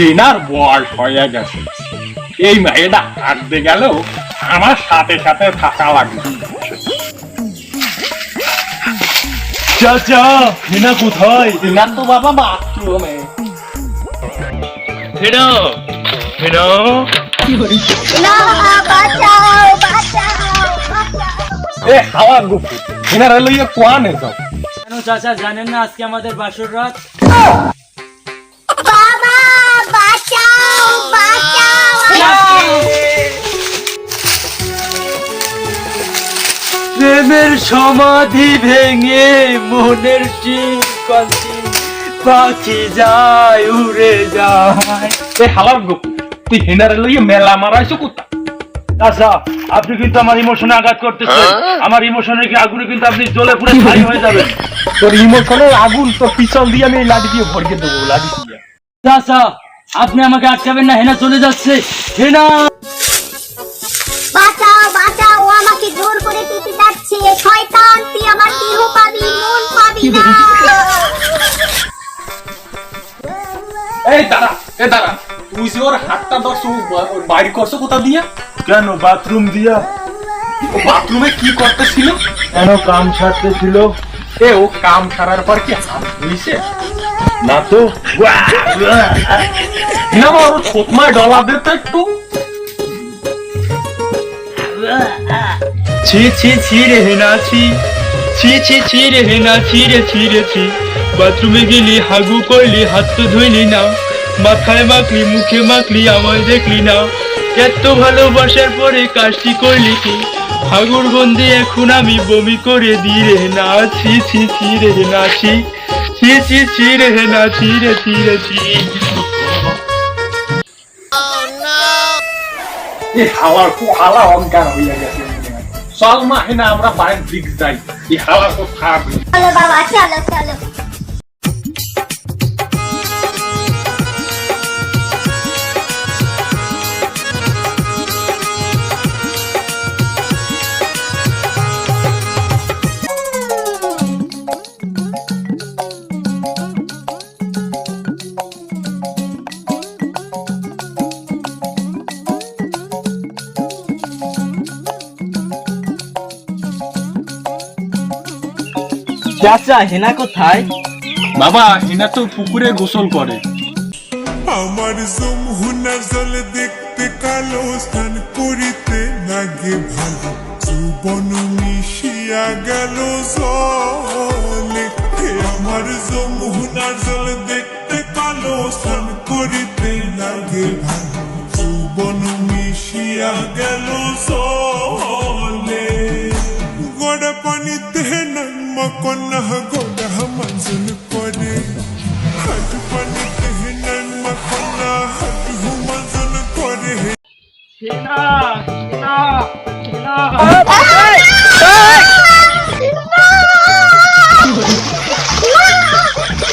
এনার বয়স হয়ে গেছে, এই মেয়েটা হাঁটতে গেলেও আমার সাথে সাথে থাকা লাগবে। চাচা হেনা কোথায়? এনার তো বাবা বাথরুমে। হেনা হেনা না, বাঁচাও বাঁচাও বাঁচাও। এ হাওয়া গুপি এনার লইয়া কোয়ানে যাও। কেন চাচা জানেন না আজকে আমাদের বাসর রাত? বাবা বাঁচাও বাঁচাও। প্রেমের সমাধি ভেঙে মনের কলসি পাখি যায় উড়ে যায়। এ হাওয়া গুপি তুই হেনার লইয়া মেলা মারাইছো কোথা? চাচা আপনি কিন্তু আমার ইমোশনে আঘাত করতেছেন। আমার ইমোশনের কি আগুনে কিন্তু আপনি জ্বলে পুরো ছাই হয়ে যাবেন। তোর ইমোশনের আগুন তো পিছন দিয়ে আমি লাঠি দিয়ে ভরিয়ে দেবো, লাঠি দিয়ে। চাচা আপনি আমাকে আটকাবেন না, হেনা চলে যাচ্ছে। হেনা বাঁচাও বাঁচাও, ও আমাকে জোর করে পিটি যাচ্ছে। শয়তান, তুই আমার দেহ পাবি, মন পাবি না। এই দাঁড়া, এ দাঁড়া, তুই যে ওর হাতটা ধরছো বাইর করছো কোথা দিয়ে? কেন বাথরুম দিয়া? বাথরুমে কি করতেছিল? কেন কাম ছাড়তে ছিল? এ ও কাম সারার পর কি হাত ধুইছে? না তো। না ওর ছোটমায় ডলা দিতে একটু। ছি ছি ছি রে হেনা ছি, ছি ছি ছি রে হেনা ছি রে ছি রে ছি। বাথরুমে গেলি হাগু করলি, হাত তো ধুইলি না, মাথায় মাখলি মুখে মাখলি আমায় দেখলি না। এত ভালোবাসার পরে কাজটি করলি কি? হাগুর গন্ধে এখন আমি বমি করে দি রে না। ছি ছি ছি রে হেনা ছি, ছি ছি ছি রে হেনা ছি রে ছি রে ছি। এই হাওয়ার হালা অঙ্কার হইয়া গেছে। চল মা হেনা আমরা বাইরের দিক যাই, এই হাওয়ার খুব খারাপ। চলো বাবা, চলো চলো। চাচা হেনা কোথায়? বাবা হেনা তো পুকুরে গোসল করে। আমার যমুনা জল দেখতে কালো, স্নান করিতে লাগে ভালো, যৌবন মিশিয়া গেল জলে। আমার যমুনা জল দেখতে কালো, স্নান করিতে লাগে ভালো, যৌবন মিশিয়া গেল জলে। গোড়া পানিতে নাম কন্যা, গোড়া মঞ্জুর করে, হাত পানিতে নাম কন্যা, হাত মঞ্জুর করে। হেনা হেনা হেনা।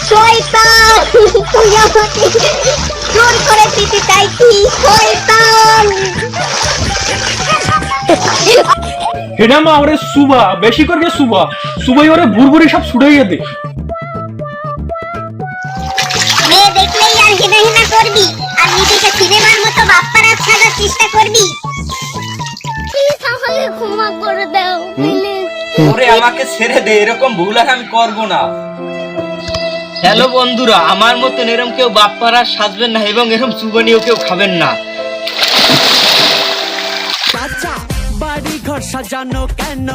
শয়তান, তুই আমাকে জোর করে পিটি চাইছি। শয়তান। হেনা মা ওরে সুবা বেশি করে সুবা, সুবাই ওরে ভুরভুরি সব ছুড়াইয়া দে। মেয়ে দেখলেই আর হেনা হেনা করবি, আর নিজেকে সিনেমার মতো বাপ্পারা সাজার চেষ্টা করবি। প্লিজ আমাকে ক্ষমা করে দাও, প্লিজ। ওরে আমাকে ছেড়ে দে, এরকম ভুল আর আমি করবো না। হ্যালো বন্ধুরা, আমার মতন এরকম কেউ বাপ্পারা সাজবেন না এবং এরকম চুবনিও কেউ খাবেন না। চাচা বাড়ি ঘর সাজানো কেন?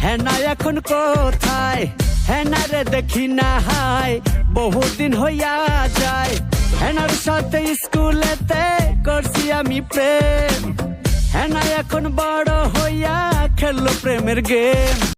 হেনা এখন কোথায়? হেনা রে দেখি না হাই, বহুদিন হইয়া যায়। হেনার সাথে স্কুলেতে করছি আমি প্রেম, হেনা এখন বড় হইয়া খেললো প্রেমের গেম।